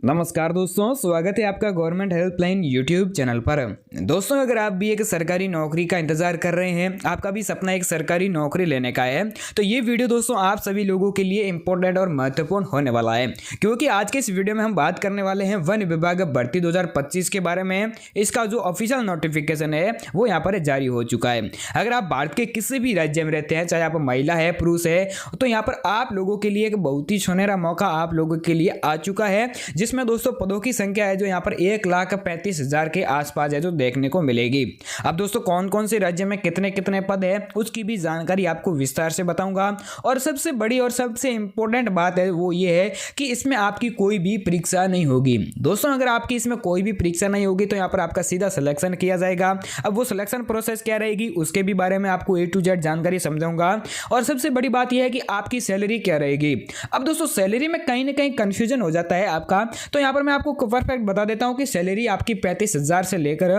नमस्कार दोस्तों, स्वागत है आपका गवर्नमेंट हेल्पलाइन यूट्यूब चैनल पर। दोस्तों, अगर आप भी एक सरकारी नौकरी का इंतजार कर रहे हैं, आपका भी सपना एक सरकारी नौकरी लेने का है, तो ये वीडियो दोस्तों आप सभी लोगों के लिए इंपॉर्टेंट और महत्वपूर्ण होने वाला है, क्योंकि आज के इस वीडियो में हम बात करने वाले हैं वन विभाग भर्ती 2025 के बारे में। इसका जो ऑफिशियल नोटिफिकेशन है वो यहाँ पर जारी हो चुका है। अगर आप भारत के किसी भी राज्य में रहते हैं, चाहे आप महिला है पुरुष है, तो यहाँ पर आप लोगों के लिए एक बहुत ही सुनहरा मौका आप लोगों के लिए आ चुका है, जिसमें दोस्तों पदों की संख्या है जो यहाँ पर 1,35,000 के आसपास है जो देखने को मिलेगी। अब दोस्तों कौन कौन से राज्य में कितने कितने पद है उसकी भी जानकारी आपको विस्तार से बताऊंगा। और सबसे बड़ी और सबसे इंपॉर्टेंट बात है वो ये है कि इसमें आपकी कोई भी परीक्षा नहीं होगी। दोस्तों, अगर आपकी इसमें कोई भी परीक्षा नहीं होगी तो यहाँ पर आपका सीधा सिलेक्शन किया जाएगा। अब वो सिलेक्शन प्रोसेस क्या रहेगी उसके भी बारे में आपको A to Z जानकारी समझाऊंगा। और सबसे बड़ी बात यह है कि आपकी सैलरी क्या रहेगी। अब दोस्तों सैलरी में कहीं ना कहीं कंफ्यूजन हो जाता है आपका, तो यहाँ पर मैं आपको परफेक्ट बता देता हूँ कि सैलरी आपकी 35,000 से लेकर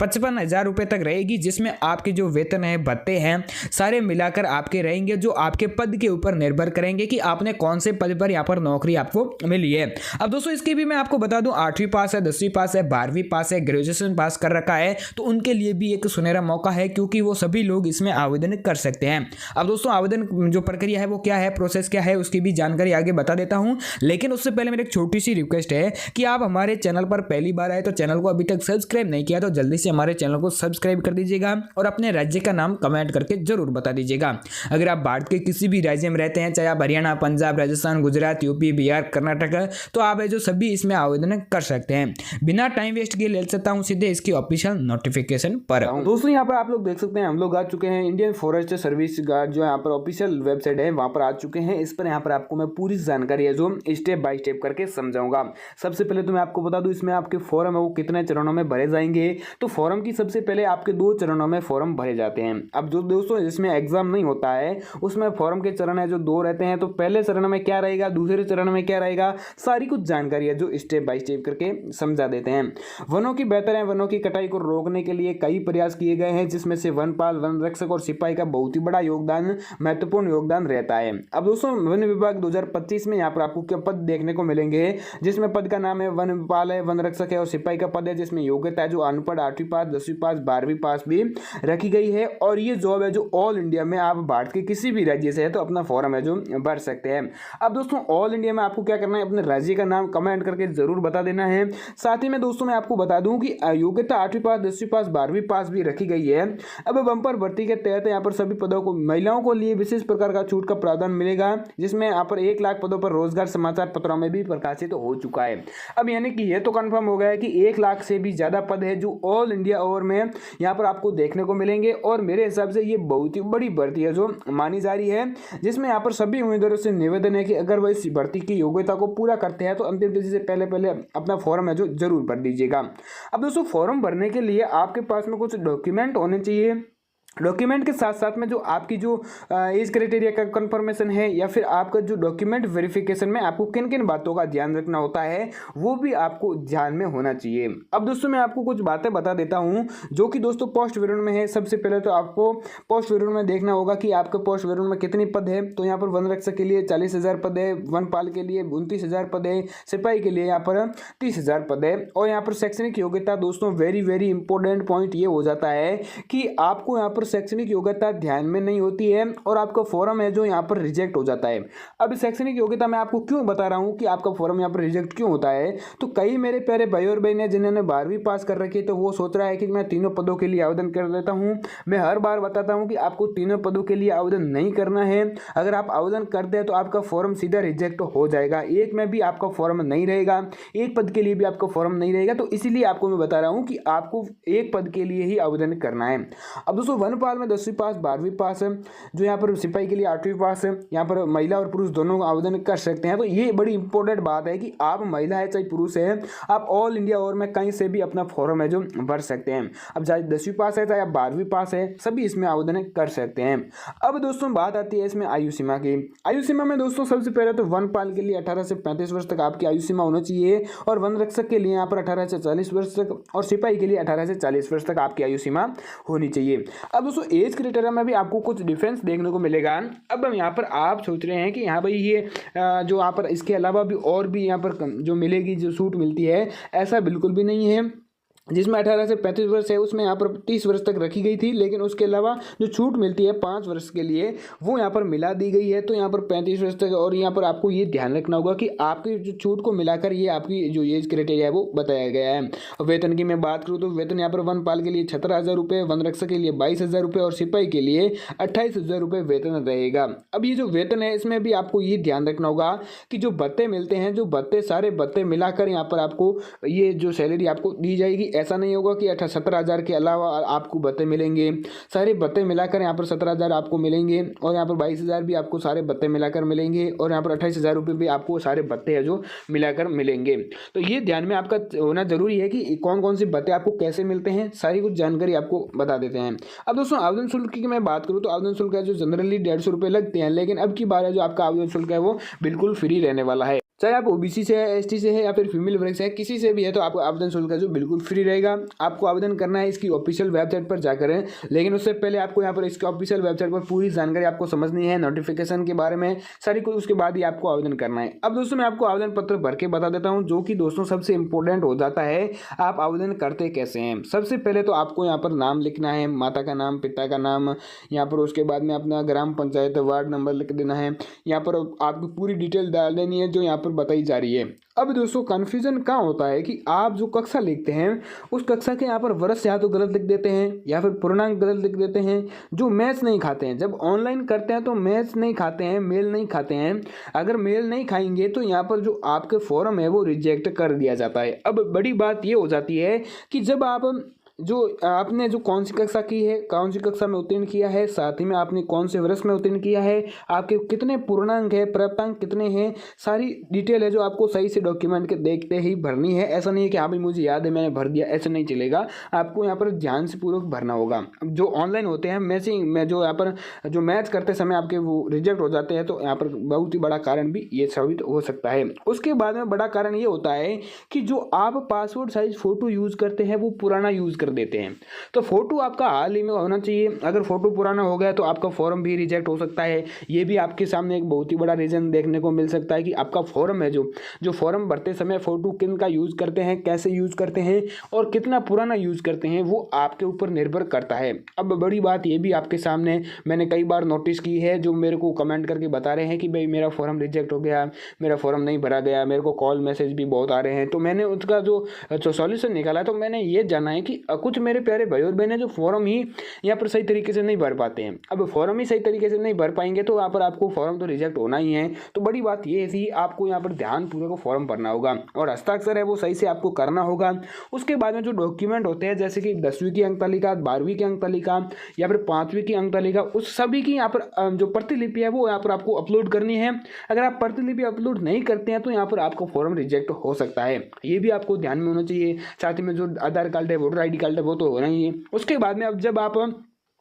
55,000 रुपए तक रहेगी, जिसमें आपके जो वेतन है भत्ते हैं सारे मिलाकर आपके रहेंगे, जो आपके पद के ऊपर निर्भर करेंगे कि आपने कौन से पद पर यहाँ पर नौकरी आपको मिली है। अब दोस्तों इसकी भी मैं आपको बता दूं, 8वीं पास है, 10वीं पास है, 12वीं पास है, ग्रेजुएशन पास कर रखा है, तो उनके लिए भी एक सुनहरा मौका है, क्योंकि वो सभी लोग इसमें आवेदन कर सकते हैं। अब दोस्तों आवेदन जो प्रक्रिया है वो क्या है, प्रोसेस क्या है, उसकी भी जानकारी आगे बता देता हूं। लेकिन उससे पहले मेरी एक छोटी सी रिक्वेस्ट है कि आप हमारे चैनल पर पहली बार आए तो चैनल को अभी तक सब्सक्राइब नहीं किया तो जल्दी से हमारे चैनल को सब्सक्राइब कर दीजिएगा और अपने राज्य का नाम कमेंट करके जरूर बता दीजिएगा। अगर आप भारत के किसी भी राज्य में रहते हैं, चाहे आप हरियाणा, पंजाब, राजस्थान, गुजरात, यूपी, बिहार, कर्नाटक, तो आप जो सभी इसमें आवेदन कर सकते हैं। बिना टाइम वेस्ट किए ले सकता हूं सीधे इसकी ऑफिशियल नोटिफिकेशन पर। दोस्तों यहाँ पर आप लोग देख सकते हैं, हम लोग आ चुके हैं इंडियन फॉरेस्ट सर्विस गार्ड जो यहाँ पर ऑफिशियल वेबसाइट है वहाँ पर आ चुके हैं। इस पर यहाँ पर आपको मैं पूरी जानकारी है जो स्टेप बाय स्टेप करके समझाऊंगा। सबसे पहले तो मैं आपको बता दूं इसमें आपके फॉर्म है वो कितने चरणों में भरे जाएंगे। तो फॉर्म की सबसे पहले आपके 2 चरणों में फॉर्म भरे जाते हैं। अब जो दोस्तों जिसमें एग्जाम नहीं होता है उसमें फॉर्म के चरण है जो 2 रहते हैं। तो पहले चरण में क्या रहेगा, दूसरे चरण में क्या रहेगा, सारी कुछ जानकारी है जो स्टेप बाय स्टेप करके समझा देते हैं। वनों की बेहतर है, वनों की कटाई को रोकने के लिए कई प्रयास किए गए हैं, जिसमें से वनपाल, वन रक्षक और सिपाही का बहुत ही बड़ा योगदान, महत्वपूर्ण योगदान रहता है। अब दोस्तों वन विभाग 2025 में यहाँ पर आपको क्या पद देखने को मिलेंगे, जिसमें पद का नाम है वनपाल है, वन रक्षक है और सिपाही का पद है, जिसमें योग्यता है जो अनपढ़ 8वीं पास, 10वीं पास, 12वीं पास भी रखी गई है। और ये जॉब है जो ऑल इंडिया में आप भारत के किसी भी राज्य से है तो अपना फॉर्म है जो भर सकते हैं। अब दोस्तों ऑल इंडिया में आपको क्या करना है, अपने राज्य का नाम कमेंट करके जरूर बता देना है। साथ ही में दोस्तों मैं आपको बता दूं कि योग्यता 8वीं पास, 10वीं पास, 12वीं पास भी रखी गई है। अब बंपर भर्ती के तहत यहाँ पर सभी पदों को महिलाओं को लिए विशेष प्रकार का छूट का प्रावधान मिलेगा, जिसमें यहाँ पर 1 लाख पदों पर रोजगार समाचार पत्रों में भी प्रकाशित हो चुका है। अब यानी कि ये तो कंफर्म हो गया है कि 1 लाख से भी ज्यादा पद है जो ऑल इंडिया ओवर में यहाँ पर आपको देखने को मिलेंगे। और मेरे हिसाब से ये बहुत ही बड़ी भर्ती है जो मानी जा रही है, जिसमें यहाँ पर सभी उम्मीदवारों से निवेदन है कि अगर वह इस भर्ती की योग्यता को पूरा करते हैं तो अंतिम तिथि से पहले अपना फॉर्म है जो जरूर भर दीजिएगा। अब दोस्तों फॉर्म भरने के लिए आपके पास में कुछ डॉक्यूमेंट होने चाहिए। डॉक्यूमेंट के साथ साथ में जो आपकी जो एज क्राइटेरिया का कंफर्मेशन है या फिर आपका जो डॉक्यूमेंट वेरिफिकेशन में आपको किन किन बातों का ध्यान रखना होता है वो भी आपको ध्यान में होना चाहिए। अब दोस्तों मैं आपको कुछ बातें बता देता हूं जो कि दोस्तों पोस्ट विवरण में है। सबसे पहले तो आपको पोस्ट विवरण में देखना होगा कि आपके पोस्ट विवरण में कितनी पद है। तो यहाँ पर वन रक्षक के लिए 40,000 पद है, वनपाल के लिए 29,000 पद है, सिपाही के लिए यहाँ पर 30,000 पद है। और यहाँ पर शैक्षणिक योग्यता दोस्तों वेरी इंपॉर्टेंट पॉइंट ये हो जाता है कि आपको यहाँ पर शैक्षणिक योग्यता ध्यान में नहीं होती है और आपका फॉर्म है जो यहाँ पर रिजेक्ट हो जाता है। अब शैक्षणिक योग्यता मैं आपको क्यों बता रहा हूँ कि आपका फॉर्म यहाँ पर रिजेक्ट क्यों होता है, तो कई मेरे प्यारे भाई और बहन है जिन्होंने 12वीं पास कर रखी है तो वो सोच रहा है कि मैं तीनों पदों के लिए आवेदन कर देता हूँ। मैं हर बार बताता हूँ कि आपको तीनों पदों के लिए आवेदन नहीं करना है। अगर आप आवेदन करते हैं तो आपका फॉर्म सीधा रिजेक्ट हो जाएगा। एक में भी आपका फॉर्म नहीं रहेगा, एक पद के लिए भी आपका फॉर्म नहीं रहेगा। तो इसीलिए आपको मैं बता रहा हूँ कि आपको एक पद के लिए ही आवेदन करना है। अब दोस्तों वनपाल में 10वीं पास, 12वीं पास है, जो यहाँ पर सिपाही के लिए 8वीं पास है। यहाँ पर महिला और पुरुष दोनों आवेदन कर सकते हैं। तो ये बड़ी इंपॉर्टेंट बात है कि आप महिला है चाहे पुरुष है, आप ऑल इंडिया और में कहीं से भी अपना फॉर्म है जो भर सकते हैं। अब चाहे 10वीं पास है चाहे 12वीं पास है, सभी इसमें आवेदन कर सकते हैं। अब दोस्तों बात आती है इसमें आयु सीमा की। आयु सीमा में दोस्तों सबसे पहले तो वनपाल के लिए 18 से 35 वर्ष तक आपकी आयु सीमा होनी चाहिए और वन रक्षक के लिए यहाँ पर 18 से 40 वर्ष तक और सिपाही के लिए 18 से 40 वर्ष तक आपकी आयु सीमा होनी चाहिए। अब दोस्तों एज क्राइटेरिया में भी आपको कुछ डिफरेंस देखने को मिलेगा। अब हम यहाँ पर आप सोच रहे हैं कि यहाँ पर ये जो यहाँ पर इसके अलावा भी और भी यहाँ पर जो मिलेगी, जो छूट मिलती है, ऐसा बिल्कुल भी नहीं है। जिसमें 18 से 35 वर्ष है उसमें यहाँ पर 30 वर्ष तक रखी गई थी, लेकिन उसके अलावा जो छूट मिलती है 5 वर्ष के लिए वो यहाँ पर मिला दी गई है। तो यहाँ पर 35 वर्ष तक, और यहाँ पर आपको ये ध्यान रखना होगा कि आपकी जो छूट को मिलाकर ये आपकी जो एज क्राइटेरिया है वो बताया गया है। और वेतन की मैं बात करूँ तो वेतन यहाँ पर वनपाल के लिए 17,000 रुपये, वन रक्षक के लिए 22,000 रुपये और सिपाही के लिए 28,000 रुपये वेतन रहेगा। अब ये जो वेतन है इसमें भी आपको ये ध्यान रखना होगा कि जो भत्ते मिलते हैं, जो भत्ते सारे भत्ते मिलाकर यहाँ पर आपको ये जो सैलरी आपको दी जाएगी। ऐसा नहीं होगा कि 17,000 के अलावा आपको भत्ते मिलेंगे। सारे भत्ते मिलाकर यहाँ पर 17,000 आपको मिलेंगे और यहाँ पर 22,000 भी आपको सारे भत्ते मिलाकर मिलेंगे और यहाँ पर 28,000 रुपये भी आपको सारे भत्ते हैं जो मिलाकर मिलेंगे। तो ये ध्यान में आपका होना जरूरी है कि कौन कौन से भत्ते आपको कैसे मिलते हैं, सारी कुछ जानकारी आपको बता देते हैं। अब दोस्तों आवेदन शुल्क की मैं बात करूँ तो आवेदन शुल्क है जो जनरली 150 रुपये लगते हैं, लेकिन अब की बार है जो आपका आवेदन शुल्क है वो बिल्कुल फ्री रहने वाला है। चाहे आप ओबीसी से है, एसटी से है या फिर फीमेल वर्ग से है, किसी से भी है तो आपको आवेदन शुल्क है जो बिल्कुल फ्री रहेगा। आपको आवेदन करना है इसकी ऑफिशियल वेबसाइट पर जाकर है, लेकिन उससे पहले आपको यहाँ पर इसकी ऑफिशियल वेबसाइट पर पूरी जानकारी आपको समझनी है, नोटिफिकेशन के बारे में सारी कुछ, उसके बाद ही आपको आवेदन करना है। अब दोस्तों मैं आपको आवेदन पत्र भर के बता देता हूँ, जो कि दोस्तों सबसे इंपॉर्टेंट हो जाता है। आप आवेदन करते कैसे हैं? सबसे पहले तो आपको यहाँ पर नाम लिखना है, माता का नाम, पिता का नाम, यहाँ पर उसके बाद में अपना ग्राम पंचायत वार्ड नंबर लिख देना है। यहाँ पर आपको पूरी डिटेल डाल देनी है जो यहाँ पर बताई जा रही है। अब दोस्तों कन्फ्यूजन कहाँ होता है कि आप जो कक्षा लिखते हैं उस कक्षा के यहाँ पर वर्ष या तो गलत लिख देते हैं या फिर पूर्णांक गलत लिख देते हैं, जो मैच नहीं खाते हैं। जब ऑनलाइन करते हैं तो मैच नहीं खाते हैं, मेल नहीं खाते हैं। अगर मेल नहीं खाएंगे तो यहाँ पर जो आपके फॉर्म है वो रिजेक्ट कर दिया जाता है। अब बड़ी बात ये हो जाती है कि जब आप जो आपने जो कौन सी कक्षा की है, कौन सी कक्षा में उत्तीर्ण किया है, साथ ही में आपने कौन से वर्ष में उत्तीर्ण किया है, आपके कितने पूर्णांक है, प्राप्तांक कितने हैं, सारी डिटेल है जो आपको सही से डॉक्यूमेंट के देखते ही भरनी है। ऐसा नहीं है कि हाँ भाई मुझे याद है मैंने भर दिया, ऐसा नहीं चलेगा। आपको यहाँ पर ध्यान से पूर्वक भरना होगा। जो ऑनलाइन होते हैं मैचिंग में जो यहाँ पर जो मैच करते समय आपके वो रिजेक्ट हो जाते हैं, तो यहाँ पर बहुत ही बड़ा कारण भी ये साबित हो सकता है। उसके बाद में बड़ा कारण ये होता है कि जो आप पासपोर्ट साइज फोटो यूज़ करते हैं वो पुराना यूज़ देते हैं। तो फोटो आपका हाल ही में होना चाहिए। अगर फोटो पुराना हो गया तो आपका फॉर्म भी रिजेक्ट हो सकता है। ये भी आपके सामने एक बहुत ही बड़ा रीजन देखने को मिल सकता है कि आपका फॉर्म है जो फॉर्म भरते समय फोटो किन का यूज करते हैं, कैसे यूज करते हैं और कितना पुराना यूज करते हैं, वो आपके ऊपर निर्भर करता है। अब बड़ी बात ये भी आपके सामने मैंने कई बार नोटिस की है, जो मेरे को कमेंट करके बता रहे हैं कि भाई मेरा फॉर्म रिजेक्ट हो गया, मेरा फॉर्म नहीं भरा गया, मेरे को कॉल मैसेज भी बहुत आ रहे हैं। तो मैंने उसका जो सॉल्यूशन निकाला तो मैंने ये जाना है कि कुछ मेरे प्यारे भाई और बहनें जो फॉर्म ही यहाँ पर सही तरीके से नहीं भर पाते हैं। अब फॉर्म ही सही तरीके से नहीं भर पाएंगे तो यहाँ पर आपको फॉर्म तो रिजेक्ट होना ही है। तो बड़ी बात ये थी, आपको यहाँ पर ध्यानपूर्वक फॉर्म भरना होगा और हस्ताक्षर है वो सही से आपको करना होगा। उसके बाद में जो डॉक्यूमेंट होते हैं जैसे कि 10वीं की अंक तालिका, 12वीं की अंक तालिका या फिर 5वीं की अंक तालिका, उस सभी की यहाँ पर जो प्रतिलिपि है वो यहाँ पर आपको अपलोड करनी है। अगर आप प्रतिलिपि अपलोड नहीं करते हैं तो यहाँ पर आपका फॉर्म रिजेक्ट हो सकता है। ये भी आपको ध्यान में होना चाहिए। साथ ही में जो आधार कार्ड है, वोटर ID कार्ड है, वो तो होना ही है। उसके बाद में अब जब आप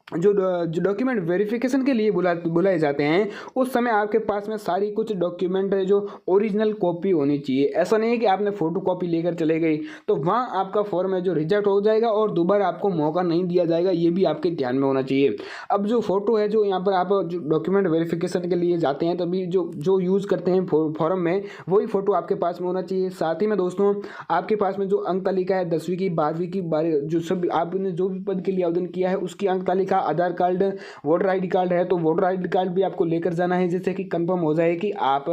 जो डॉक्यूमेंट वेरिफिकेशन के लिए बुलाए जाते हैं उस समय आपके पास में सारी कुछ डॉक्यूमेंट है जो ओरिजिनल कॉपी होनी चाहिए। ऐसा नहीं है कि आपने फोटो कॉपी लेकर चले गए तो वहाँ आपका फॉर्म है जो रिजेक्ट हो जाएगा और दोबारा आपको मौका नहीं दिया जाएगा। ये भी आपके ध्यान में होना चाहिए। अब जो फोटो है जो यहाँ पर आप जो डॉक्यूमेंट वेरिफिकेशन के लिए जाते हैं तभी जो यूज़ करते हैं फॉर्म में, वही फोटो आपके पास में होना चाहिए। साथ ही में दोस्तों आपके पास में जो अंक तालिका है 10वीं की, 12वीं की, जो सब आपने जो भी पद के लिए आवेदन किया है उसकी अंक तालिका, आधार कार्ड, वोटर ID कार्ड है तो वोटर ID कार्ड भी आपको लेकर जाना है, जिससे कि कंफर्म हो जाए कि आप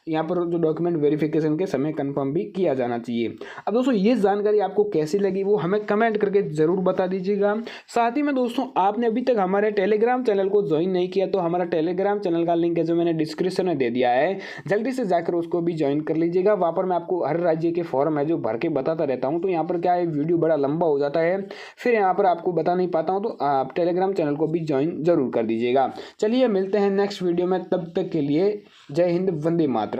यहाँ पर जो डॉक्यूमेंट वेरिफिकेशन के समय कंफर्म भी किया जाना चाहिए। अब दोस्तों ये जानकारी आपको कैसी लगी वो हमें कमेंट करके ज़रूर बता दीजिएगा। साथ ही में दोस्तों आपने अभी तक हमारे टेलीग्राम चैनल को ज्वाइन नहीं किया तो हमारा टेलीग्राम चैनल का लिंक है जो मैंने डिस्क्रिप्शन में दे दिया है, जल्दी से जाकर उसको भी ज्वाइन कर लीजिएगा। वहाँ पर मैं आपको हर राज्य के फॉर्म है जो भर के बताता रहता हूँ। तो यहाँ पर क्या है, वीडियो बड़ा लंबा हो जाता है, फिर यहाँ पर आपको बता नहीं पाता हूँ, तो आप टेलीग्राम चैनल को भी ज्वाइन जरूर कर दीजिएगा। चलिए मिलते हैं नेक्स्ट वीडियो में, तब तक के लिए जय हिंद, वंदे मातरम।